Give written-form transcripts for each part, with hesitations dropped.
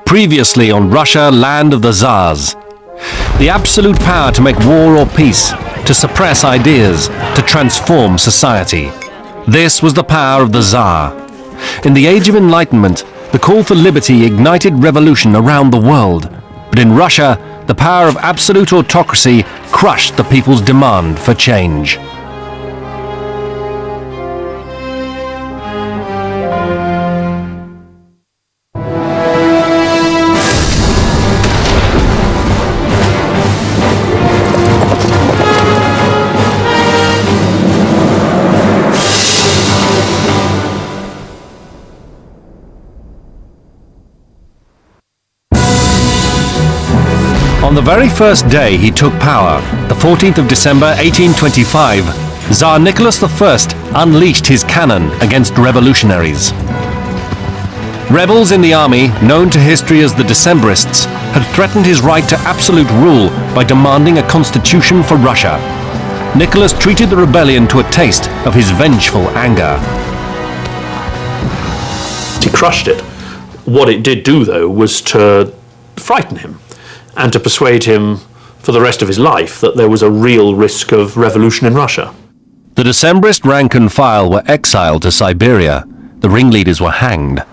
Previously on Russia, land of the Tsars. The absolute power to make war or peace, to suppress ideas, to transform society. This was the power of the Tsar. In the Age of Enlightenment, the call for liberty ignited revolution around the world. But in Russia, the power of absolute autocracy crushed the people's demand for change. On the very first day he took power, the 14th of December 1825, Tsar Nicholas I unleashed his cannon against revolutionaries. Rebels in the army, known to history as the Decembrists, had threatened his right to absolute rule by demanding a constitution for Russia. Nicholas treated the rebellion to a taste of his vengeful anger. He crushed it. What it did do, though, was to frighten him and to persuade him for the rest of his life that there was a real risk of revolution in Russia. The Decembrist rank and file were exiled to Siberia. The ringleaders were hanged.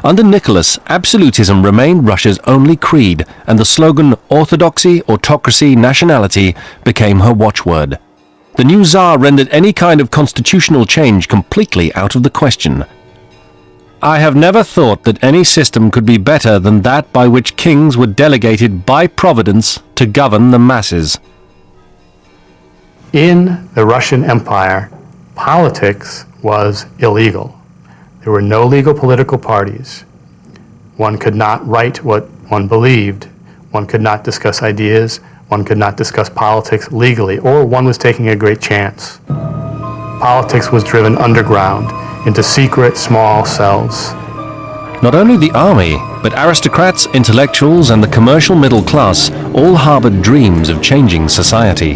Under Nicholas, absolutism remained Russia's only creed, and the slogan orthodoxy, autocracy, nationality became her watchword. The new Tsar rendered any kind of constitutional change completely out of the question. I have never thought that any system could be better than that by which kings were delegated by providence to govern the masses. In the Russian Empire, politics was illegal. There were no legal political parties. One could not write what one believed. One could not discuss ideas. One could not discuss politics legally, or one was taking a great chance. Politics was driven underground into secret, small cells. Not only the army, but aristocrats, intellectuals, and the commercial middle class all harbored dreams of changing society.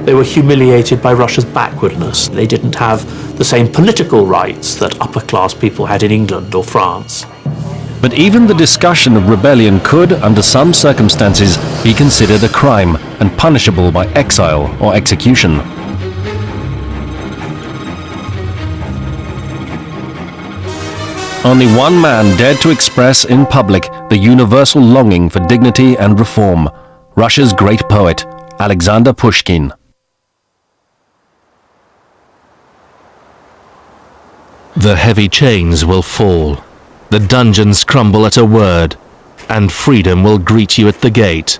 They were humiliated by Russia's backwardness. They didn't have the same political rights that upper-class people had in England or France. But even the discussion of rebellion could, under some circumstances, be considered a crime and punishable by exile or execution. Only one man dared to express in public the universal longing for dignity and reform, Russia's great poet, Alexander Pushkin. The heavy chains will fall, the dungeons crumble at a word, and freedom will greet you at the gate,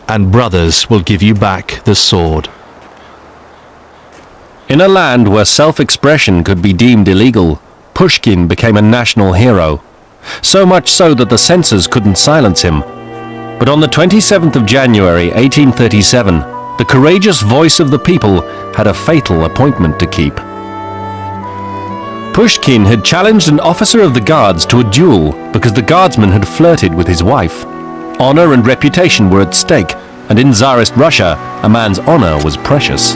and brothers will give you back the sword. In a land where self-expression could be deemed illegal, Pushkin became a national hero, so much so that the censors couldn't silence him. But on the 27th of January 1837, the courageous voice of the people had a fatal appointment to keep. Pushkin had challenged an officer of the guards to a duel because the guardsman had flirted with his wife. Honor and reputation were at stake, and in Tsarist Russia, a man's honor was precious.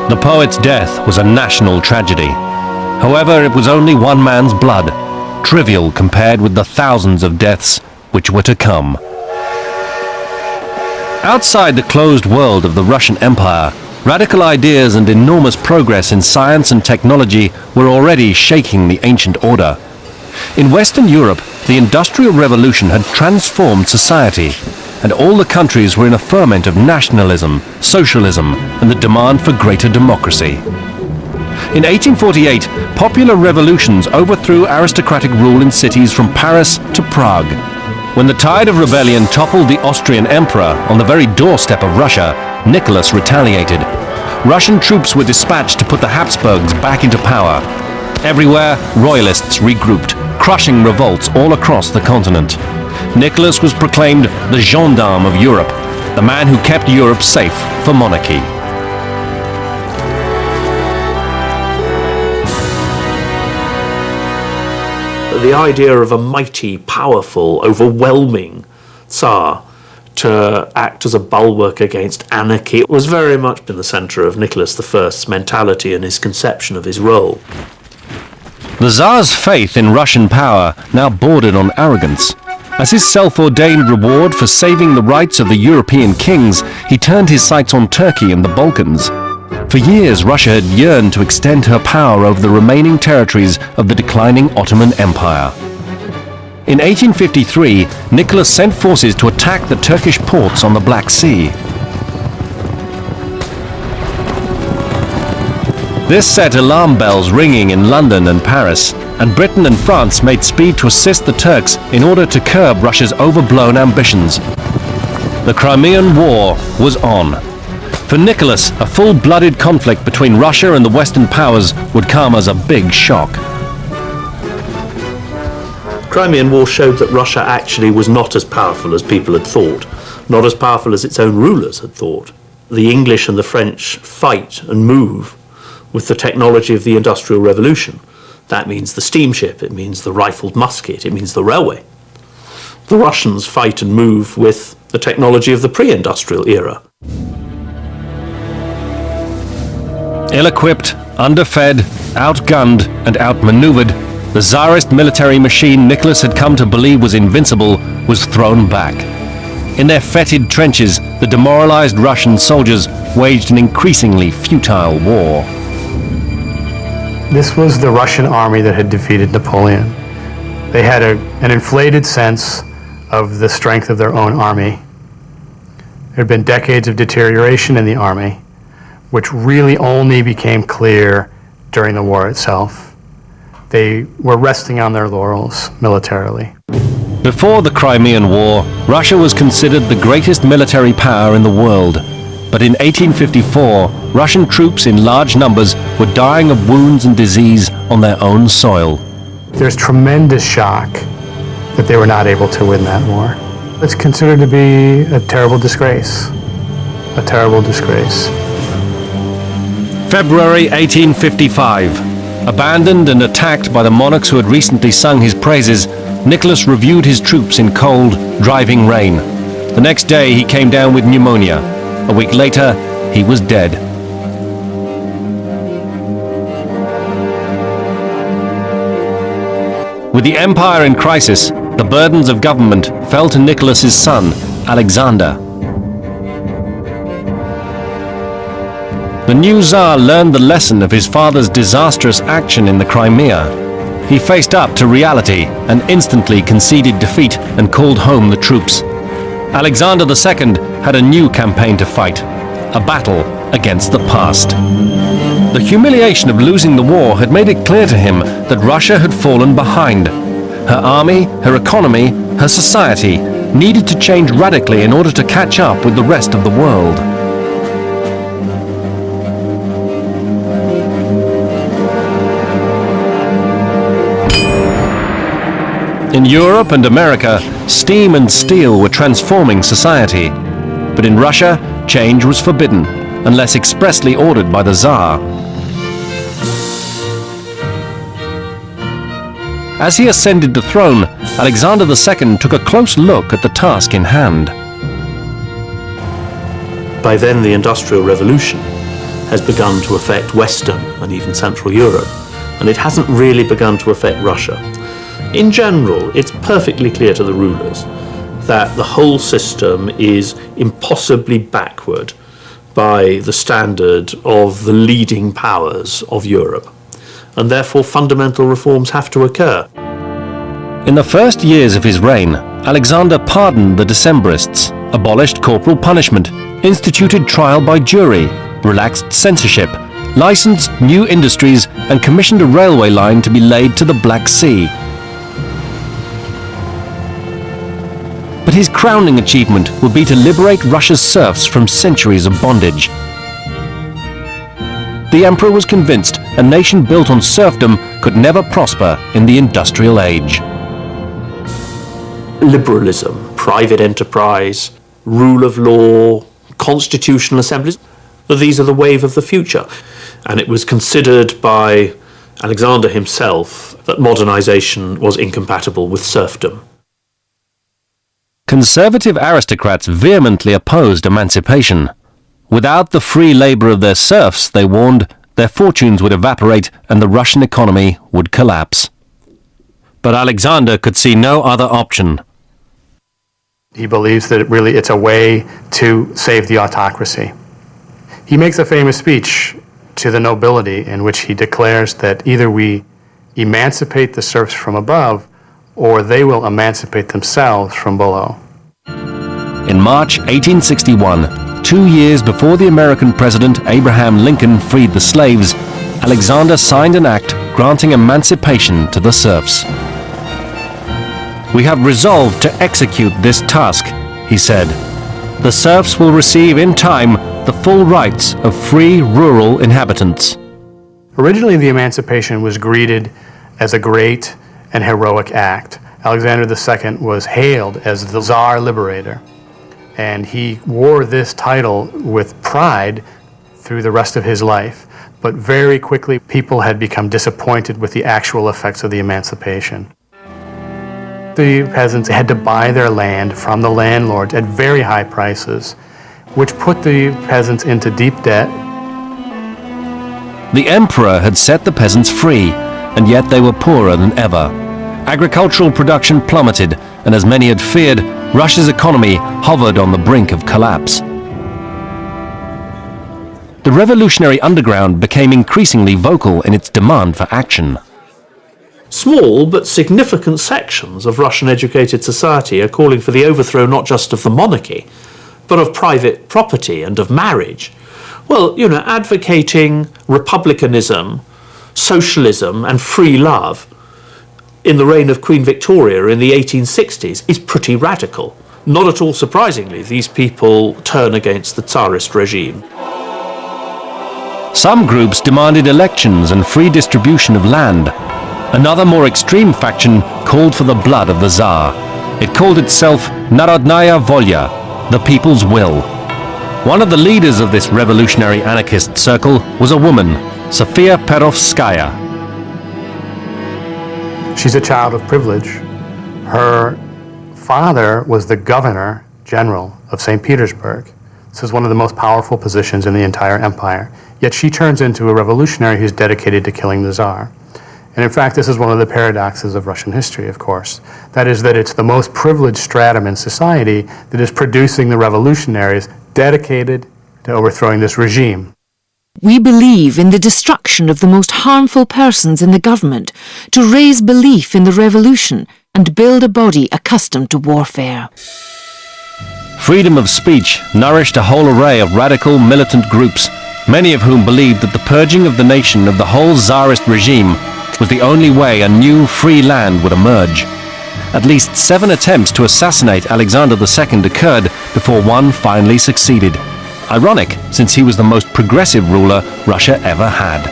The poet's death was a national tragedy. However, it was only one man's blood, trivial compared with the thousands of deaths which were to come. Outside the closed world of the Russian Empire, radical ideas and enormous progress in science and technology were already shaking the ancient order. In Western Europe, the Industrial Revolution had transformed society, and all the countries were in a ferment of nationalism, socialism, and the demand for greater democracy. In 1848, popular revolutions overthrew aristocratic rule in cities from Paris to Prague. When the tide of rebellion toppled the Austrian emperor on the very doorstep of Russia, Nicholas retaliated. Russian troops were dispatched to put the Habsburgs back into power. Everywhere, royalists regrouped. crushing revolts all across the continent. Nicholas was proclaimed the gendarme of Europe, the man who kept Europe safe for monarchy. The idea of a mighty, powerful, overwhelming Tsar to act as a bulwark against anarchy was very much in the centre of Nicholas I's mentality and his conception of his role. The Tsar's faith in Russian power now bordered on arrogance. As his self-ordained reward for saving the rights of the European kings, he turned his sights on Turkey and the Balkans. For years, Russia had yearned to extend her power over the remaining territories of the declining Ottoman Empire. In 1853, Nicholas sent forces to attack the Turkish ports on the Black Sea. This set alarm bells ringing in London and Paris, and Britain and France made speed to assist the Turks in order to curb Russia's overblown ambitions. The Crimean War was on. For Nicholas, a full-blooded conflict between Russia and the Western powers would come as a big shock. The Crimean War showed that Russia actually was not as powerful as people had thought, not as powerful as its own rulers had thought. The English and the French fight and move with the technology of the Industrial Revolution. That means the steamship, it means the rifled musket, it means the railway. The Russians fight and move with the technology of the pre-industrial era. Ill-equipped, underfed, outgunned and outmaneuvered, the Tsarist military machine Nicholas had come to believe was invincible was thrown back. In their fetid trenches, the demoralized Russian soldiers waged an increasingly futile war. This was the Russian army that had defeated Napoleon. They had an inflated sense of the strength of their own army. There had been decades of deterioration in the army, which really only became clear during the war itself. They were resting on their laurels militarily. Before the Crimean War, Russia was considered the greatest military power in the world. But in 1854, Russian troops in large numbers were dying of wounds and disease on their own soil. There's tremendous shock that they were not able to win that war. It's considered to be a terrible disgrace. A terrible disgrace. February 1855. Abandoned and attacked by the monarchs who had recently sung his praises, Nicholas reviewed his troops in cold, driving rain. The next day he came down with pneumonia. A week later, he was dead. With the empire in crisis, the burdens of government fell to Nicholas's son, Alexander. The new Tsar learned the lesson of his father's disastrous action in the Crimea. He faced up to reality and instantly conceded defeat and called home the troops. Alexander II had a new campaign to fight, a battle against the past. The humiliation of losing the war had made it clear to him that Russia had fallen behind. Her army, her economy, her society needed to change radically in order to catch up with the rest of the world. In Europe and America, steam and steel were transforming society. But in Russia, change was forbidden, unless expressly ordered by the Tsar. As he ascended the throne, Alexander II took a close look at the task in hand. By then, the Industrial Revolution has begun to affect Western and even Central Europe, and it hasn't really begun to affect Russia. In general, it's perfectly clear to the rulers that the whole system is impossibly backward by the standard of the leading powers of Europe, and therefore fundamental reforms have to occur. In the first years of his reign, Alexander pardoned the Decembrists, abolished corporal punishment, instituted trial by jury, relaxed censorship, licensed new industries, and commissioned a railway line to be laid to the Black Sea. But his crowning achievement would be to liberate Russia's serfs from centuries of bondage. the emperor was convinced a nation built on serfdom could never prosper in the industrial age. Liberalism, private enterprise, rule of law, constitutional assemblies, these are the wave of the future. And it was considered by Alexander himself that modernization was incompatible with serfdom. Conservative aristocrats vehemently opposed emancipation. Without the free labor of their serfs, they warned, their fortunes would evaporate and the Russian economy would collapse. But Alexander could see no other option. He believes that it's a way to save the autocracy. He makes a famous speech to the nobility in which he declares that either we emancipate the serfs from above or they will emancipate themselves from below. In March 1861, 2 years before the American president Abraham Lincoln freed the slaves, Alexander signed an act granting emancipation to the serfs. "We have resolved to execute this task," he said. "The serfs will receive in time the full rights of free rural inhabitants." Originally, the emancipation was greeted as a great and heroic act. Alexander II was hailed as the Tsar Liberator, and he wore this title with pride through the rest of his life. But very quickly, people had become disappointed with the actual effects of the emancipation. The peasants had to buy their land from the landlords at very high prices, which put the peasants into deep debt. The emperor had set the peasants free, and yet they were poorer than ever. Agricultural production plummeted, and as many had feared, Russia's economy hovered on the brink of collapse. The revolutionary underground became increasingly vocal in its demand for action. Small but significant sections of Russian-educated society are calling for the overthrow not just of the monarchy, but of private property and of marriage. Well, advocating republicanism, socialism and free love in the reign of Queen Victoria in the 1860s is pretty radical. Not at all surprisingly, these people turn against the Tsarist regime. Some groups demanded elections and free distribution of land. Another more extreme faction called for the blood of the Tsar. It called itself Narodnaya Volya, the people's will. One of the leaders of this revolutionary anarchist circle was a woman, Sofia Perovskaya. She's a child of privilege. Her father was the governor general of St. Petersburg. This is one of the most powerful positions in the entire empire. Yet she turns into a revolutionary who's dedicated to killing the Tsar. And in fact, this is one of the paradoxes of Russian history, of course. That is that it's the most privileged stratum in society that is producing the revolutionaries dedicated to overthrowing this regime. We believe in the destruction of the most harmful persons in the government to raise belief in the revolution and build a body accustomed to warfare. Freedom of speech nourished a whole array of radical militant groups, many of whom believed that the purging of the nation of the whole Tsarist regime was the only way a new free land would emerge. At least 7 attempts to assassinate Alexander II occurred before one finally succeeded. Ironic, since he was the most progressive ruler Russia ever had.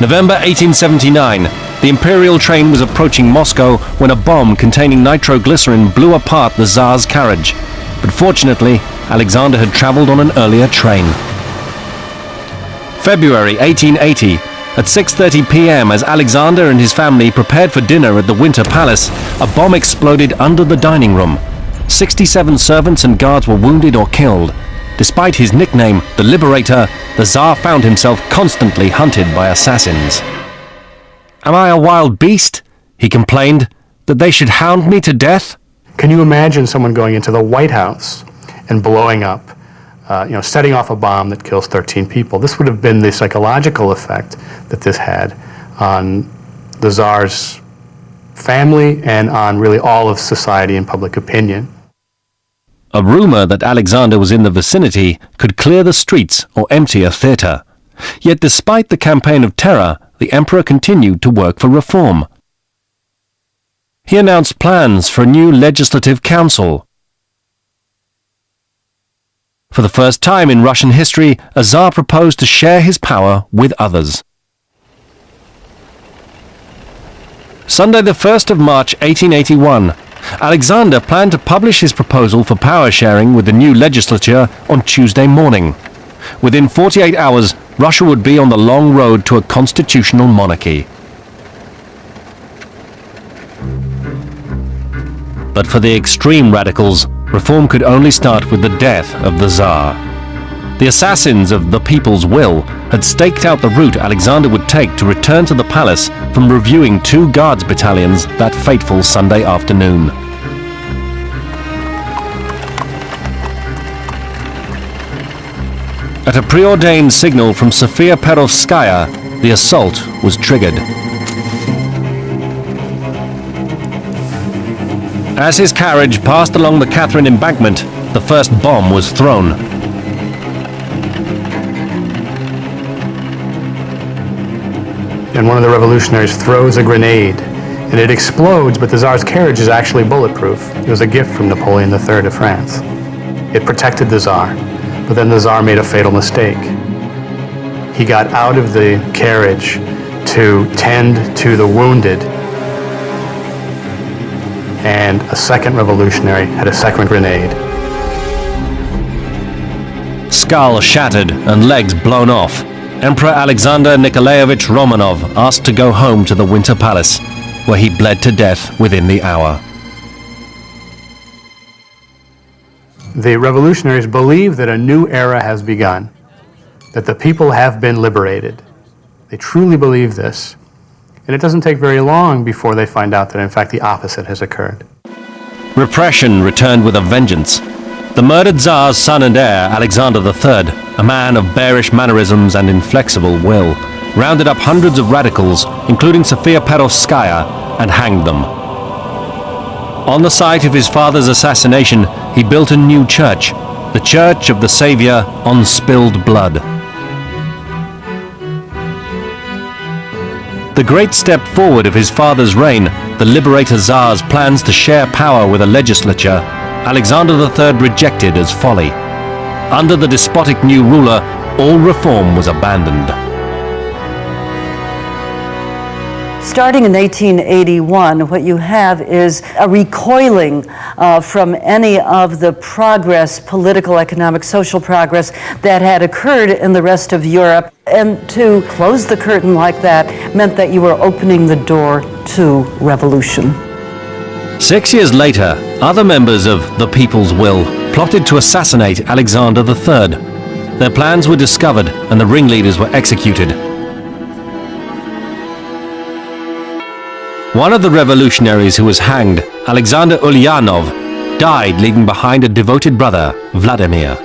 November 1879, the imperial train was approaching Moscow when a bomb containing nitroglycerin blew apart the Tsar's carriage. But fortunately, Alexander had traveled on an earlier train. February 1880, at 6:30 p.m., as Alexander and his family prepared for dinner at the Winter Palace, a bomb exploded under the dining room. 67 servants and guards were wounded or killed. Despite his nickname, the Liberator, the Tsar found himself constantly hunted by assassins. "Am I a wild beast?" he complained, "that they should hound me to death?" Can you imagine someone going into the White House and blowing up, setting off a bomb that kills 13 people? This would have been the psychological effect that this had on the Tsar's family and on really all of society and public opinion. A rumor that Alexander was in the vicinity could clear the streets or empty a theatre. Yet despite the campaign of terror, the emperor continued to work for reform. He announced plans for a new legislative council. For the first time in Russian history, a Tsar proposed to share his power with others. Sunday the 1st of March 1881, Alexander planned to publish his proposal for power sharing with the new legislature on Tuesday morning. Within 48 hours, Russia would be on the long road to a constitutional monarchy. But for the extreme radicals, reform could only start with the death of the Tsar. The assassins of the people's will had staked out the route Alexander would take to return to the palace from reviewing 2 guards battalions that fateful Sunday afternoon. At a preordained signal from Sofia Perovskaya, the assault was triggered. As his carriage passed along the Catherine embankment, the first bomb was thrown. And one of the revolutionaries throws a grenade, and it explodes, but the Tsar's carriage is actually bulletproof. It was a gift from Napoleon III of France. It protected the Tsar, but then the Tsar made a fatal mistake. He got out of the carriage to tend to the wounded, and a second revolutionary had a second grenade. Skull shattered and legs blown off, Emperor Alexander Nikolaevich Romanov asked to go home to the Winter Palace, where he bled to death within the hour. The revolutionaries believe that a new era has begun, that the people have been liberated. They truly believe this. And it doesn't take very long before they find out that, in fact, the opposite has occurred. Repression returned with a vengeance. The murdered Tsar's son and heir, Alexander III, a man of bearish mannerisms and inflexible will, rounded up hundreds of radicals, including Sofia Perovskaya, and hanged them. On the site of his father's assassination, he built a new church, the Church of the Savior on Spilled Blood. The great step forward of his father's reign, the Liberator Tsar's plans to share power with a legislature, Alexander III rejected as folly. Under the despotic new ruler, all reform was abandoned. Starting in 1881, what you have is a recoiling from any of the progress, political, economic, social progress that had occurred in the rest of Europe. And to close the curtain like that meant that you were opening the door to revolution. 6 years later, other members of the People's Will plotted to assassinate Alexander III. Their plans were discovered and the ringleaders were executed. One of the revolutionaries who was hanged, Alexander Ulyanov, died leaving behind a devoted brother, Vladimir.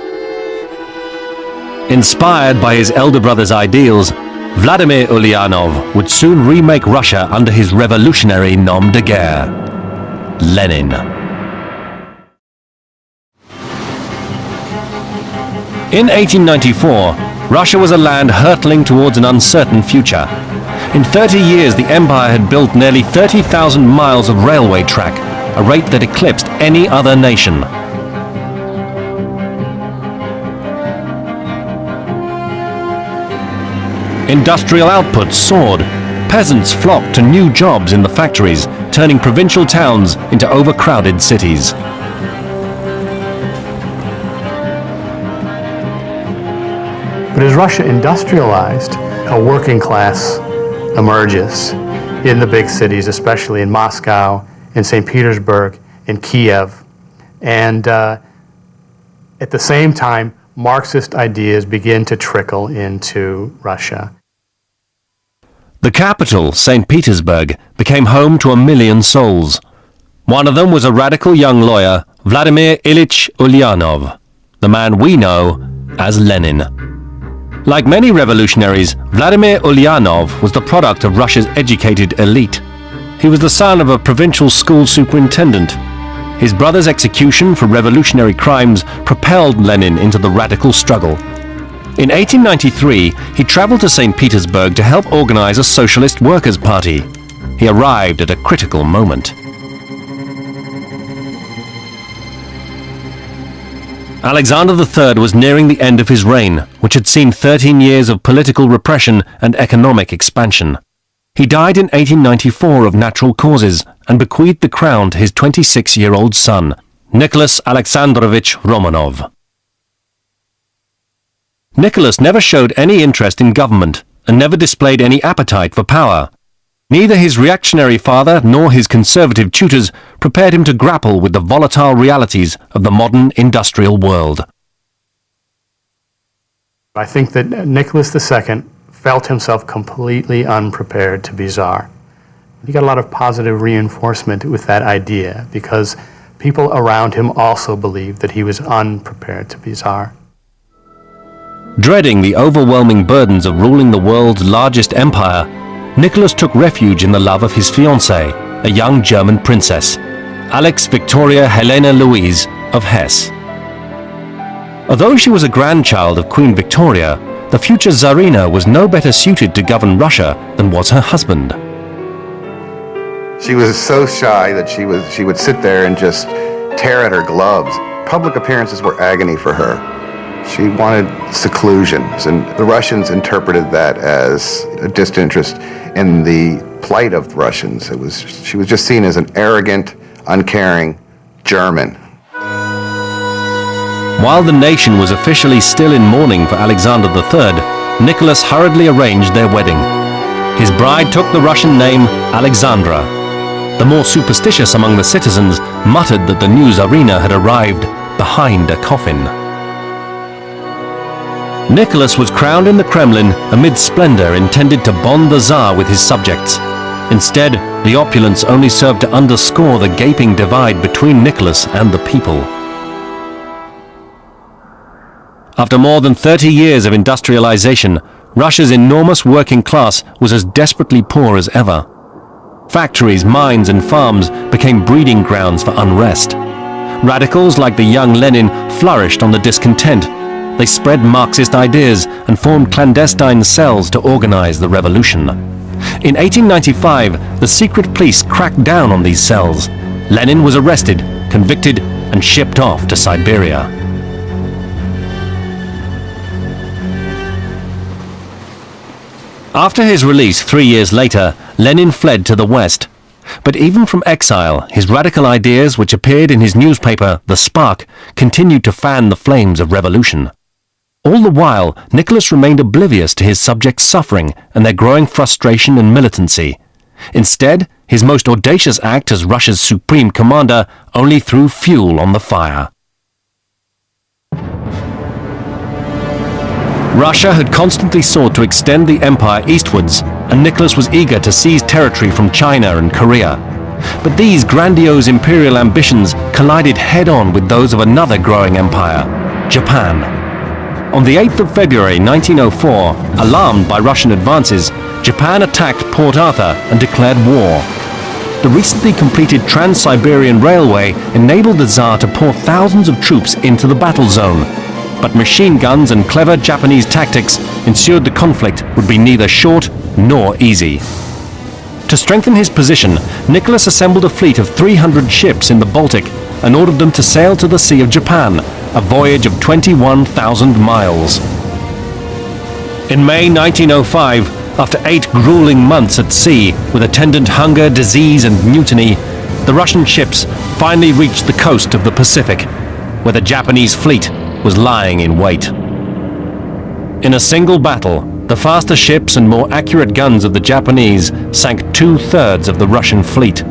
Inspired by his elder brother's ideals, Vladimir Ulyanov would soon remake Russia under his revolutionary nom de guerre, Lenin. In 1894, Russia was a land hurtling towards an uncertain future. In 30 years, the empire had built nearly 30,000 miles of railway track, a rate that eclipsed any other nation. Industrial output soared. Peasants flocked to new jobs in the factories, turning provincial towns into overcrowded cities. But as Russia industrialized, a working class emerges in the big cities, especially in Moscow, in St. Petersburg, in Kiev. And at the same time, Marxist ideas begin to trickle into Russia. The capital, St. Petersburg, became home to 1 million souls. One of them was a radical young lawyer, Vladimir Ilyich Ulyanov, the man we know as Lenin. Like many revolutionaries, Vladimir Ulyanov was the product of Russia's educated elite. He was the son of a provincial school superintendent. His brother's execution for revolutionary crimes propelled Lenin into the radical struggle. In 1893, he traveled to St. Petersburg to help organize a socialist workers' party. He arrived at a critical moment. Alexander III was nearing the end of his reign, which had seen 13 years of political repression and economic expansion. He died in 1894 of natural causes and bequeathed the crown to his 26-year-old son, Nicholas Alexandrovich Romanov. Nicholas never showed any interest in government and never displayed any appetite for power. Neither his reactionary father nor his conservative tutors prepared him to grapple with the volatile realities of the modern industrial world. I think that Nicholas II felt himself completely unprepared to be Tsar. He got a lot of positive reinforcement with that idea because people around him also believed that he was unprepared to be Tsar. Dreading the overwhelming burdens of ruling the world's largest empire, Nicholas took refuge in the love of his fiancée, a young German princess, Alex Victoria Helena Louise of Hesse. Although she was a grandchild of Queen Victoria, the future Tsarina was no better suited to govern Russia than was her husband. She was so shy that she would sit there and just tear at her gloves. Public appearances were agony for her. She wanted seclusion, and the Russians interpreted that as a disinterest in the plight of the Russians. She was just seen as an arrogant, uncaring German. While the nation was officially still in mourning for Alexander III, Nicholas hurriedly arranged their wedding. His bride took the Russian name Alexandra. The more superstitious among the citizens muttered that the new Tsarina had arrived behind a coffin. Nicholas was crowned in the Kremlin amid splendor intended to bond the Tsar with his subjects. Instead, the opulence only served to underscore the gaping divide between Nicholas and the people. After more than 30 years of industrialization, Russia's enormous working class was as desperately poor as ever. Factories, mines, and farms became breeding grounds for unrest. Radicals like the young Lenin flourished on the discontent. They spread Marxist ideas and formed clandestine cells to organize the revolution. In 1895, the secret police cracked down on these cells. Lenin was arrested, convicted, and shipped off to Siberia. After his release 3 years later, Lenin fled to the West. But even from exile, his radical ideas, which appeared in his newspaper, The Spark, continued to fan the flames of revolution. All the while, Nicholas remained oblivious to his subjects' suffering and their growing frustration and militancy. Instead, his most audacious act as Russia's supreme commander only threw fuel on the fire. Russia had constantly sought to extend the empire eastwards, and Nicholas was eager to seize territory from China and Korea. But these grandiose imperial ambitions collided head-on with those of another growing empire, Japan. On the 8th of February 1904, alarmed by Russian advances, Japan attacked Port Arthur and declared war. The recently completed Trans-Siberian Railway enabled the Tsar to pour thousands of troops into the battle zone. But machine guns and clever Japanese tactics ensured the conflict would be neither short nor easy. To strengthen his position, Nicholas assembled a fleet of 300 ships in the Baltic and ordered them to sail to the Sea of Japan, a voyage of 21,000 miles. In May 1905, after 8 grueling months at sea with attendant hunger, disease and mutiny, the Russian ships finally reached the coast of the Pacific, where the Japanese fleet was lying in wait. In a single battle, the faster ships and more accurate guns of the Japanese sank 2/3 of the Russian fleet.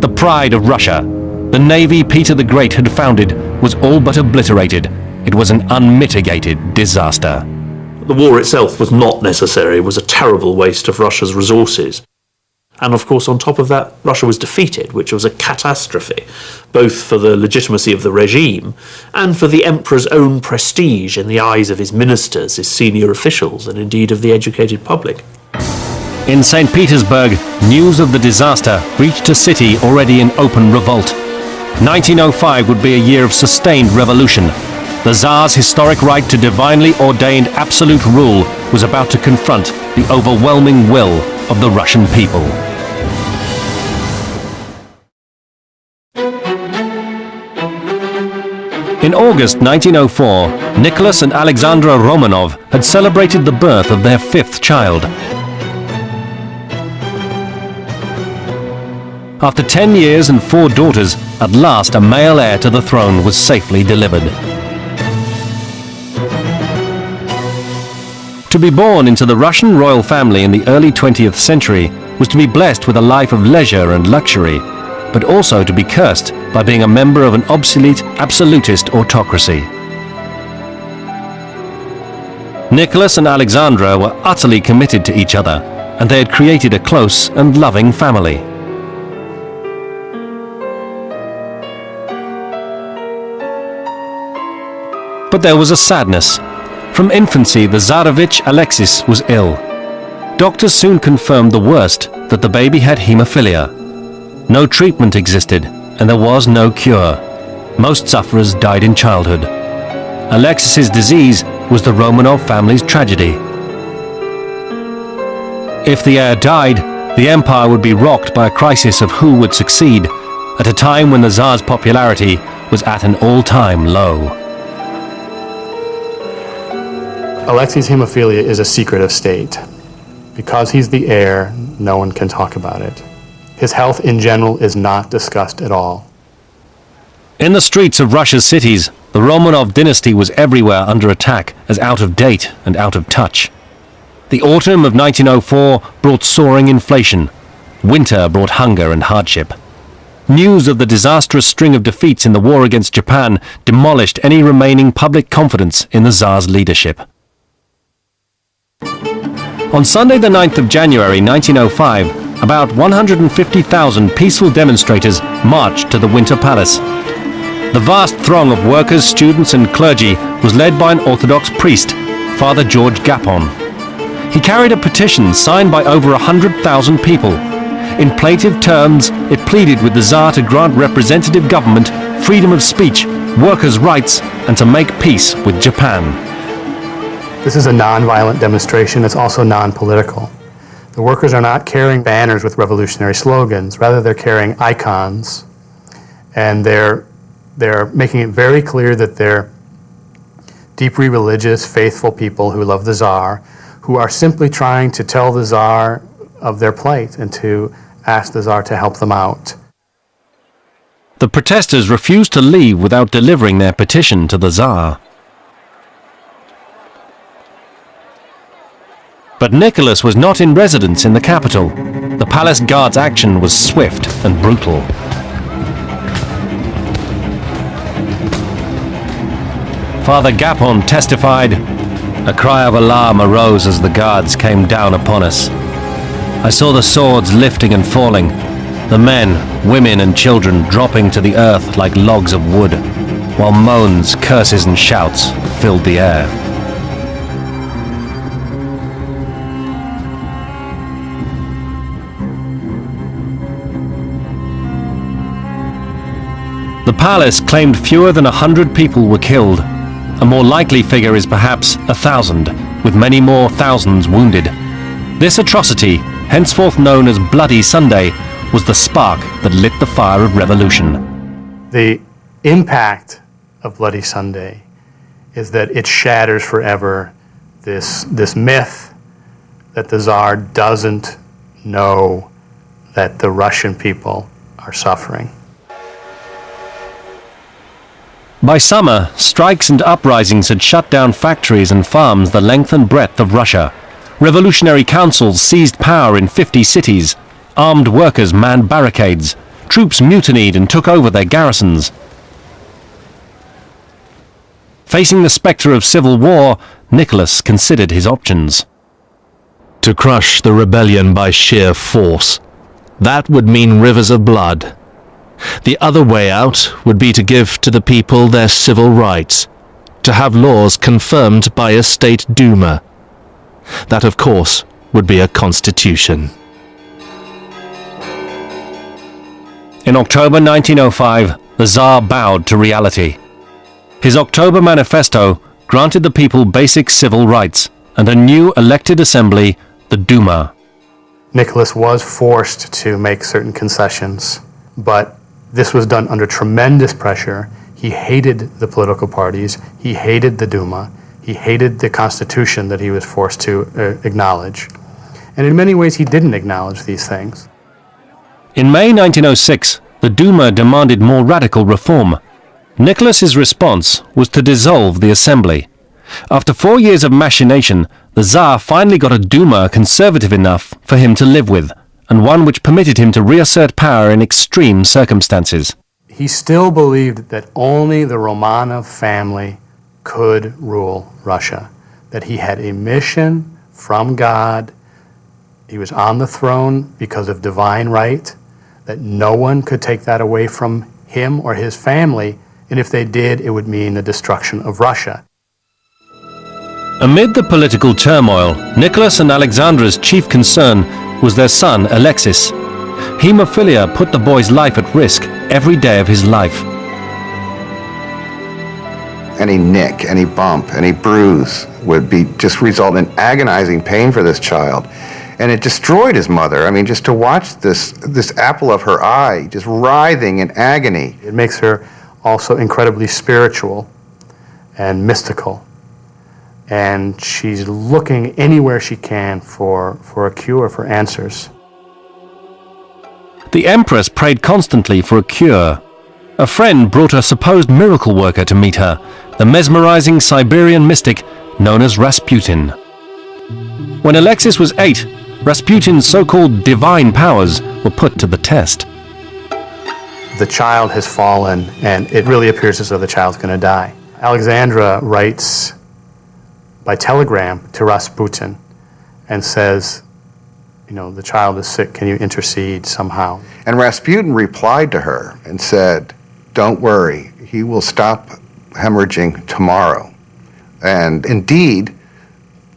The pride of Russia, the navy Peter the Great had founded, was all but obliterated. It was an unmitigated disaster. The war itself was not necessary, it was a terrible waste of Russia's resources. And of course, on top of that, Russia was defeated, which was a catastrophe, both for the legitimacy of the regime and for the emperor's own prestige in the eyes of his ministers, his senior officials, and indeed of the educated public. In St. Petersburg, news of the disaster reached a city already in open revolt. 1905 would be a year of sustained revolution. The Tsar's historic right to divinely ordained absolute rule was about to confront the overwhelming will of the Russian people. In August 1904, Nicholas and Alexandra Romanov had celebrated the birth of their fifth child. After 10 years and 4 daughters, at last a male heir to the throne was safely delivered. To be born into the Russian royal family in the early 20th century was to be blessed with a life of leisure and luxury, but also to be cursed by being a member of an obsolete, absolutist autocracy. Nicholas and Alexandra were utterly committed to each other, and they had created a close and loving family. But there was a sadness. From infancy, the Tsarevich Alexis was ill. Doctors soon confirmed the worst, that the baby had haemophilia. No treatment existed, and there was no cure. Most sufferers died in childhood. Alexis's disease was the Romanov family's tragedy. If the heir died, the empire would be rocked by a crisis of who would succeed, at a time when the Tsar's popularity was at an all-time low. Alexei's hemophilia is a secret of state. Because he's the heir, no one can talk about it. His health in general is not discussed at all. In the streets of Russia's cities, the Romanov dynasty was everywhere under attack as out of date and out of touch. The autumn of 1904 brought soaring inflation. Winter brought hunger and hardship. News of the disastrous string of defeats in the war against Japan demolished any remaining public confidence in the Tsar's leadership. On Sunday the 9th of January 1905, about 150,000 peaceful demonstrators marched to the Winter Palace. The vast throng of workers, students and clergy was led by an Orthodox priest, Father George Gapon. He carried a petition signed by over 100,000 people. In plaintive terms, it pleaded with the Tsar to grant representative government, freedom of speech, workers' rights, and to make peace with Japan. This is a non-violent demonstration. It's also non-political. The workers are not carrying banners with revolutionary slogans. Rather, they're carrying icons, and they're making it very clear that they're deeply religious, faithful people who love the Tsar, who are simply trying to tell the Tsar of their plight and to ask the Tsar to help them out. The protesters refused to leave without delivering their petition to the Tsar. But Nicholas was not in residence in the capital. The palace guard's action was swift and brutal. Father Gapon testified, "A cry of alarm arose as the guards came down upon us. I saw the swords lifting and falling, the men, women and children dropping to the earth like logs of wood, while moans, curses and shouts filled the air." The palace claimed fewer than 100 people were killed. A more likely figure is perhaps 1,000, with many more thousands wounded. This atrocity, henceforth known as Bloody Sunday, was the spark that lit the fire of revolution. The impact of Bloody Sunday is that it shatters forever this myth that the Tsar doesn't know that the Russian people are suffering. By summer, strikes and uprisings had shut down factories and farms the length and breadth of Russia. Revolutionary councils seized power in 50 cities. Armed workers manned barricades. Troops mutinied and took over their garrisons. Facing the spectre of civil war, Nicholas considered his options. To crush the rebellion by sheer force, that would mean rivers of blood. The other way out would be to give to the people their civil rights, to have laws confirmed by a state Duma. That, of course, would be a constitution. In October 1905, the Tsar bowed to reality. His October manifesto granted the people basic civil rights and a new elected assembly, the Duma. Nicholas was forced to make certain concessions, but this was done under tremendous pressure. He hated the political parties. He hated the Duma. He hated the Constitution that he was forced to acknowledge. And in many ways, he didn't acknowledge these things. In May 1906, the Duma demanded more radical reform. Nicholas's response was to dissolve the assembly. After 4 years of machination, the Tsar finally got a Duma conservative enough for him to live with, and one which permitted him to reassert power in extreme circumstances. He still believed that only the Romanov family could rule Russia, that he had a mission from God. He was on the throne because of divine right, that no one could take that away from him or his family, and if they did, it would mean the destruction of Russia. Amid the political turmoil, Nicholas and Alexandra's chief concern was their son, Alexis. Hemophilia put the boy's life at risk every day of his life. Any nick, any bump, any bruise would just result in agonizing pain for this child. And it destroyed his mother. I mean, just to watch this apple of her eye just writhing in agony. It makes her also incredibly spiritual and mystical. And she's looking anywhere she can for a cure, for answers. The Empress prayed constantly for a cure. A friend brought a supposed miracle worker to meet her, the mesmerizing Siberian mystic known as Rasputin. When Alexis was 8, Rasputin's so-called divine powers were put to the test. The child has fallen, and it really appears as though the child's going to die. Alexandra writes by telegram to Rasputin and says, you know, the child is sick, can you intercede somehow? And Rasputin replied to her and said, don't worry, he will stop hemorrhaging tomorrow. And indeed,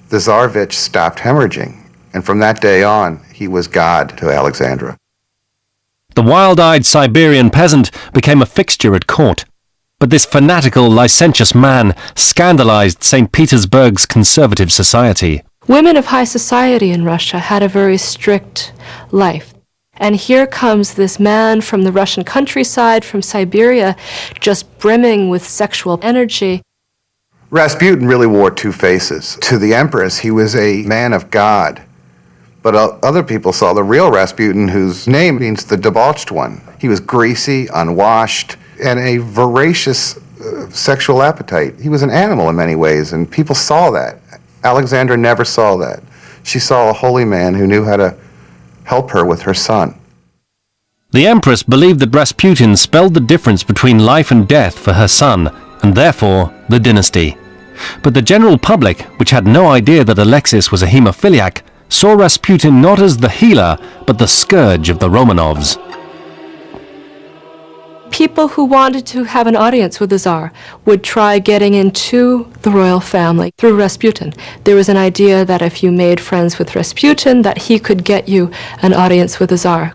the Tsarevich stopped hemorrhaging. And from that day on, he was God to Alexandra. The wild-eyed Siberian peasant became a fixture at court. But this fanatical, licentious man scandalized St. Petersburg's conservative society. Women of high society in Russia had a very strict life. And here comes this man from the Russian countryside, from Siberia, just brimming with sexual energy. Rasputin really wore two faces. To the Empress, he was a man of God. But other people saw the real Rasputin, whose name means the debauched one. He was greasy, unwashed, and a voracious sexual appetite. He was an animal in many ways, and people saw that. Alexandra never saw that. She saw a holy man who knew how to help her with her son. The Empress believed that Rasputin spelled the difference between life and death for her son, and therefore the dynasty. But the general public, which had no idea that Alexis was a hemophiliac, saw Rasputin not as the healer, but the scourge of the Romanovs. People who wanted to have an audience with the Tsar would try getting into the royal family through Rasputin. There was an idea that if you made friends with Rasputin, that he could get you an audience with the Tsar.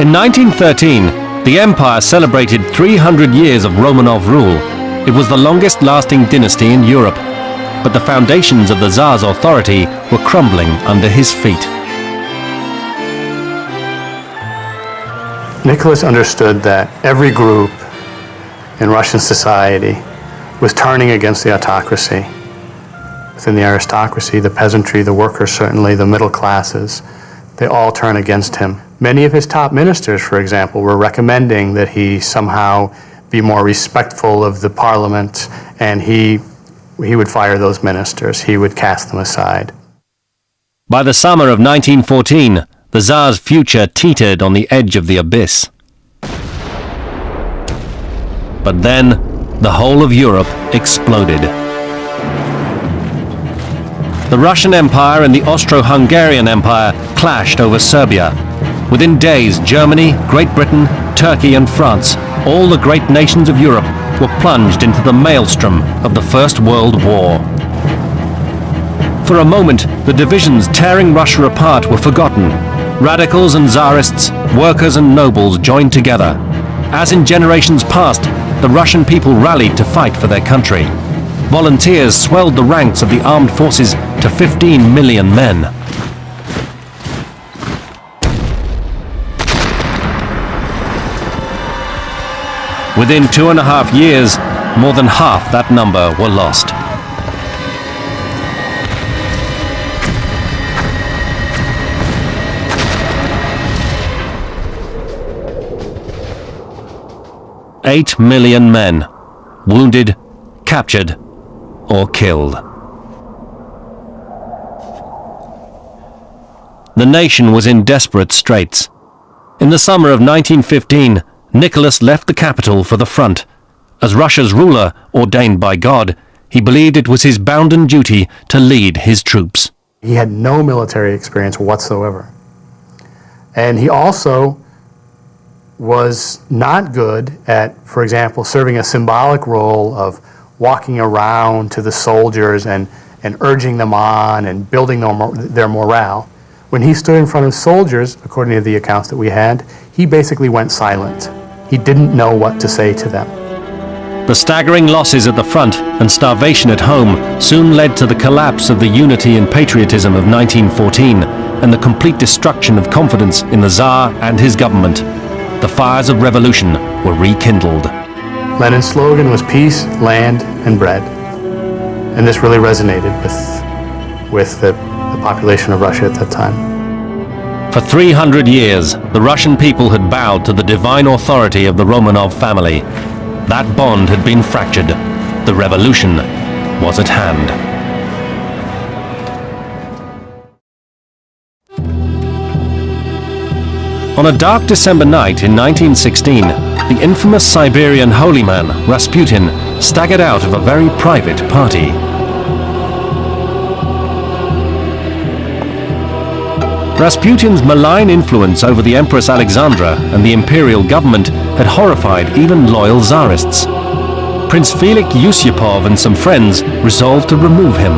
In 1913, the empire celebrated 300 years of Romanov rule. It was the longest-lasting dynasty in Europe, but the foundations of the Tsar's authority were crumbling under his feet. Nicholas understood that every group in Russian society was turning against the autocracy. Within the aristocracy, the peasantry, the workers certainly, the middle classes, they all turn against him. Many of his top ministers, for example, were recommending that he somehow be more respectful of the parliament, and he would fire those ministers. He would cast them aside. By the summer of 1914, the Tsar's future teetered on the edge of the abyss. But then, the whole of Europe exploded. The Russian Empire and the Austro-Hungarian Empire clashed over Serbia. Within days, Germany, Great Britain, Turkey and France, all the great nations of Europe, were plunged into the maelstrom of the First World War. For a moment, the divisions tearing Russia apart were forgotten. Radicals and Tsarists, workers and nobles joined together. As in generations past, the Russian people rallied to fight for their country. Volunteers swelled the ranks of the armed forces to 15 million men. Within 2.5 years, more than half that number were lost. "8 million men, wounded, captured, or killed." The nation was in desperate straits. In the summer of 1915, Nicholas left the capital for the front. As Russia's ruler, ordained by God, he believed it was his bounden duty to lead his troops. He had no military experience whatsoever. And he also was not good at, for example, serving a symbolic role of walking around to the soldiers and urging them on and building their morale. When he stood in front of soldiers, according to the accounts that we had, he basically went silent. He didn't know what to say to them. The staggering losses at the front and starvation at home soon led to the collapse of the unity and patriotism of 1914 and the complete destruction of confidence in the Tsar and his government. The fires of revolution were rekindled. Lenin's slogan was peace, land, and bread. And this really resonated with the population of Russia at that time. For 300 years, the Russian people had bowed to the divine authority of the Romanov family. That bond had been fractured. The revolution was at hand. On a dark December night in 1916, the infamous Siberian holy man, Rasputin, staggered out of a very private party. Rasputin's malign influence over the Empress Alexandra and the imperial government had horrified even loyal Tsarists. Prince Felix Yusupov and some friends resolved to remove him.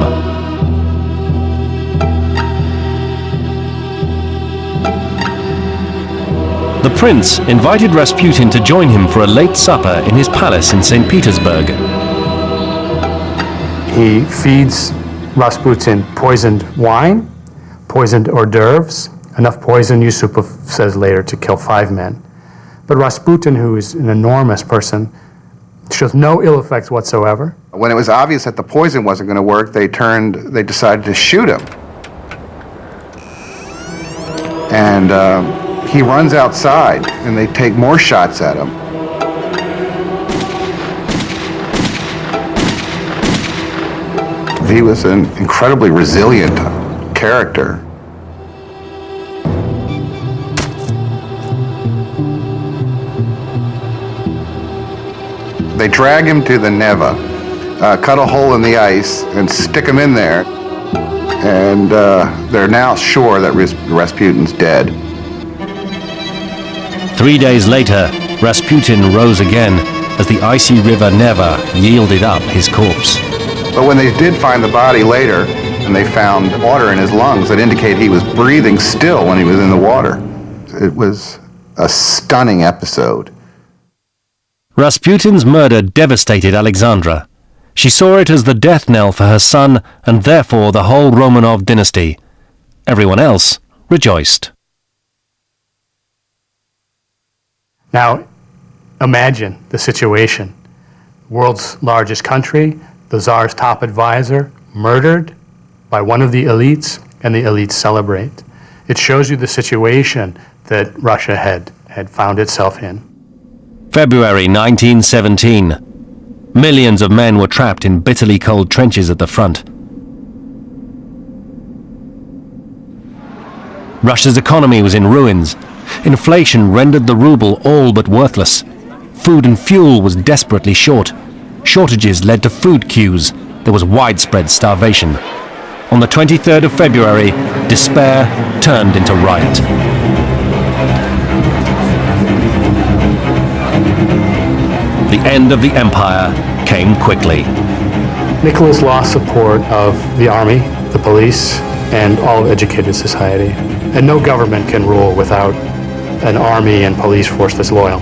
The prince invited Rasputin to join him for a late supper in his palace in St. Petersburg. He feeds Rasputin poisoned wine, poisoned hors d'oeuvres, enough poison, Yusupov says later, to kill 5 men. But Rasputin, who is an enormous person, shows no ill effects whatsoever. When it was obvious that the poison wasn't going to work, they decided to shoot him. And he runs outside, and they take more shots at him. He was an incredibly resilient character. They drag him to the Neva, cut a hole in the ice, and stick him in there. And they're now sure that Rasputin's dead. 3 days later, Rasputin rose again as the icy river Neva yielded up his corpse. But when they did find the body later, and they found water in his lungs that indicate he was breathing still when he was in the water. It was a stunning episode. Rasputin's murder devastated Alexandra. She saw it as the death knell for her son and therefore the whole Romanov dynasty. Everyone else rejoiced. Now, imagine the situation. World's largest country, the Tsar's top advisor, murdered by one of the elites, and the elites celebrate. It shows you the situation that Russia had found itself in. February 1917. Millions of men were trapped in bitterly cold trenches at the front. Russia's economy was in ruins. Inflation rendered the ruble all but worthless. Food and fuel was desperately short. Shortages led to food queues. There was widespread starvation. On the 23rd of February, despair turned into riot. The end of the empire came quickly. Nicholas lost support of the army, the police, and all of educated society. And no government can rule without an army and police force that's loyal.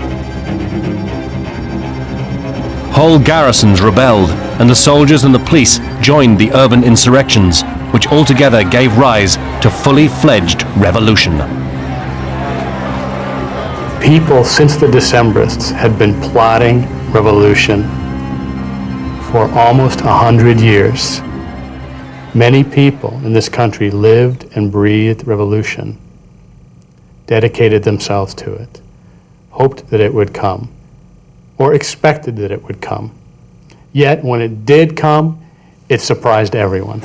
Whole garrisons rebelled, and the soldiers and the police joined the urban insurrections, which altogether gave rise to fully fledged revolution. People since the Decembrists had been plotting revolution for almost 100 years. Many people in this country lived and breathed revolution, dedicated themselves to it, hoped that it would come, or expected that it would come. Yet, when it did come, it surprised everyone.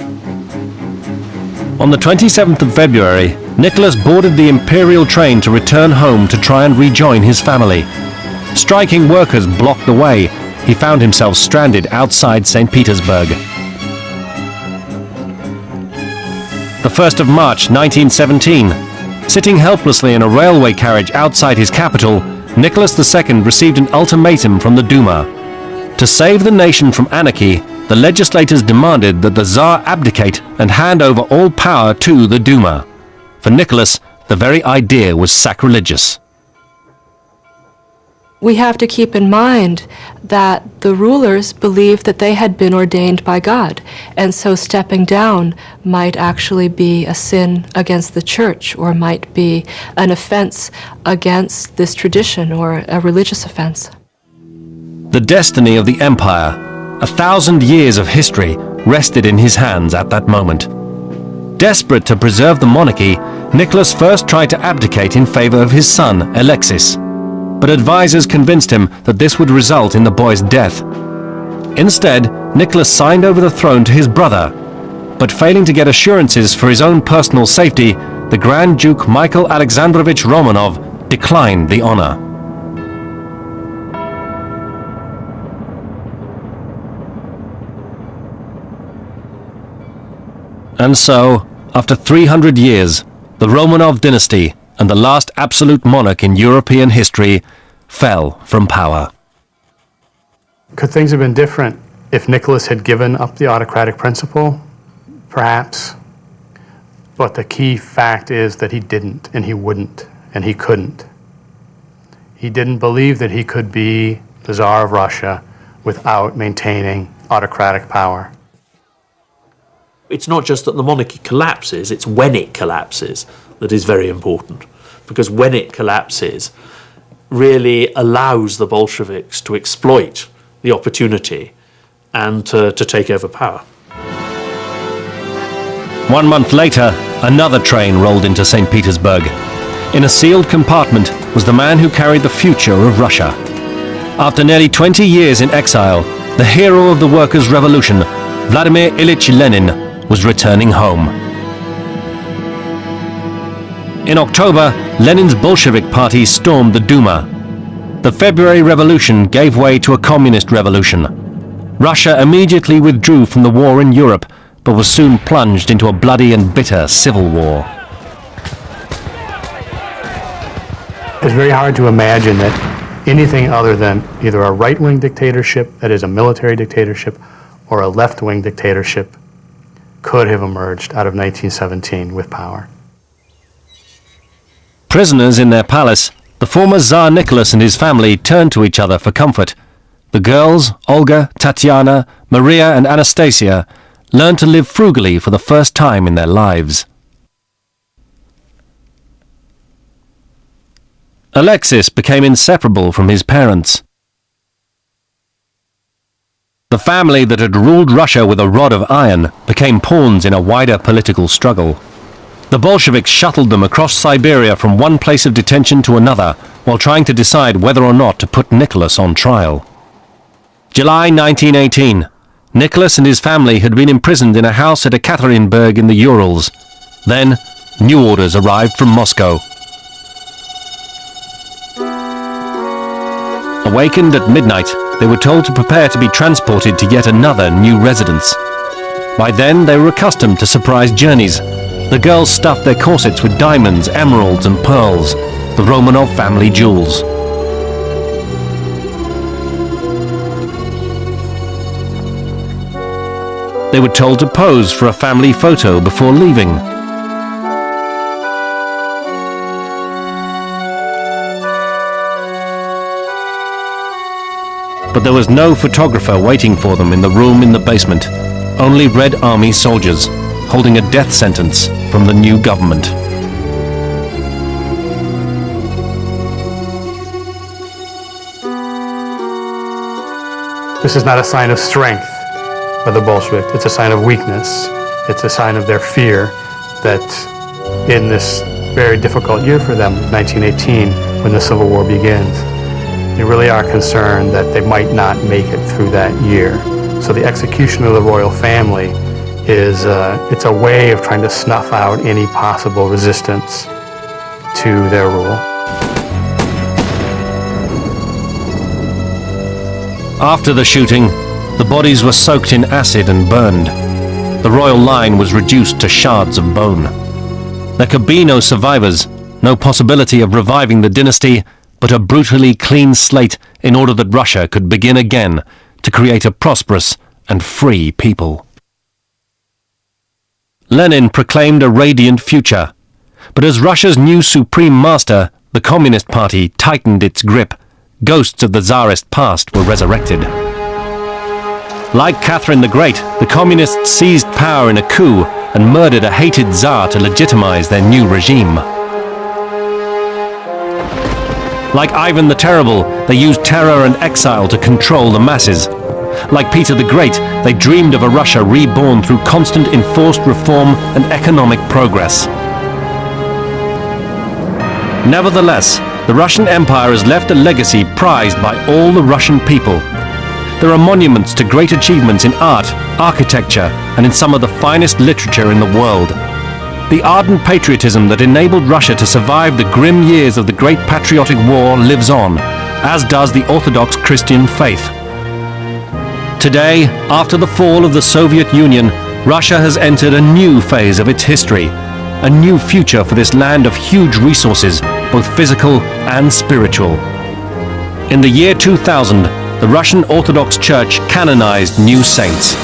On the 27th of February, Nicholas boarded the imperial train to return home to try and rejoin his family. Striking workers blocked the way. He found himself stranded outside St. Petersburg. The 1st of March 1917. Sitting helplessly in a railway carriage outside his capital, Nicholas II received an ultimatum from the Duma. To save the nation from anarchy, the legislators demanded that the Tsar abdicate and hand over all power to the Duma. For Nicholas, the very idea was sacrilegious. We have to keep in mind that the rulers believed that they had been ordained by God, and so stepping down might actually be a sin against the church, or might be an offense against this tradition, or a religious offense. The destiny of the empire, 1,000 years of history, rested in his hands at that moment. Desperate to preserve the monarchy, Nicholas first tried to abdicate in favor of his son, Alexis. But advisors convinced him that this would result in the boy's death. Instead, Nicholas signed over the throne to his brother, but failing to get assurances for his own personal safety, the Grand Duke Michael Alexandrovich Romanov declined the honor. And so, after 300 years, the Romanov dynasty, and the last absolute monarch in European history, fell from power. Could things have been different if Nicholas had given up the autocratic principle? Perhaps. But the key fact is that he didn't, and he wouldn't, and he couldn't. He didn't believe that he could be the Tsar of Russia without maintaining autocratic power. It's not just that the monarchy collapses, it's when it collapses that is very important. Because when it collapses, really allows the Bolsheviks to exploit the opportunity and to take over power. 1 month later, another train rolled into St. Petersburg. In a sealed compartment was the man who carried the future of Russia. After nearly 20 years in exile, the hero of the workers' revolution, Vladimir Ilyich Lenin, was returning home. In October, Lenin's Bolshevik party stormed the Duma. The February Revolution gave way to a communist revolution. Russia immediately withdrew from the war in Europe, but was soon plunged into a bloody and bitter civil war. It's very hard to imagine that anything other than either a right-wing dictatorship, that is a military dictatorship, or a left-wing dictatorship could have emerged out of 1917 with power. Prisoners in their palace, the former Tsar Nicholas and his family turned to each other for comfort. The girls, Olga, Tatiana, Maria and Anastasia, learned to live frugally for the first time in their lives. Alexis became inseparable from his parents. The family that had ruled Russia with a rod of iron became pawns in a wider political struggle. The Bolsheviks shuttled them across Siberia from one place of detention to another, while trying to decide whether or not to put Nicholas on trial. July 1918. Nicholas and his family had been imprisoned in a house at Ekaterinburg in the Urals. Then, new orders arrived from Moscow. Awakened at midnight, they were told to prepare to be transported to yet another new residence. By then, they were accustomed to surprise journeys. The girls stuffed their corsets with diamonds, emeralds and pearls, the Romanov family jewels. They were told to pose for a family photo before leaving. But there was no photographer waiting for them in the room in the basement, only Red Army soldiers holding a death sentence from the new government. This is not a sign of strength of the Bolsheviks. It's a sign of weakness. It's a sign of their fear that in this very difficult year for them, 1918, when the Civil War begins, they really are concerned that they might not make it through that year. So the execution of the royal family is it's a way of trying to snuff out any possible resistance to their rule. After the shooting, the bodies were soaked in acid and burned. The royal line was reduced to shards of bone. There could be no survivors, no possibility of reviving the dynasty, but a brutally clean slate in order that Russia could begin again to create a prosperous and free people. Lenin proclaimed a radiant future, but as Russia's new supreme master, the Communist Party tightened its grip, ghosts of the Tsarist past were resurrected. Like Catherine the Great, the Communists seized power in a coup and murdered a hated Tsar to legitimize their new regime. Like Ivan the Terrible, they used terror and exile to control the masses. Like Peter the Great, they dreamed of a Russia reborn through constant enforced reform and economic progress. Nevertheless, the Russian Empire has left a legacy prized by all the Russian people. There are monuments to great achievements in art, architecture, and in some of the finest literature in the world. The ardent patriotism that enabled Russia to survive the grim years of the Great Patriotic War lives on, as does the Orthodox Christian faith. Today, after the fall of the Soviet Union, Russia has entered a new phase of its history, a new future for this land of huge resources, both physical and spiritual. In the year 2000, the Russian Orthodox Church canonized new saints.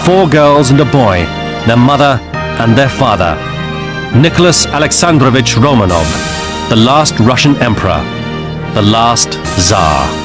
4 girls and a boy, their mother and their father. Nicholas Alexandrovich Romanov, the last Russian emperor, the last Tsar.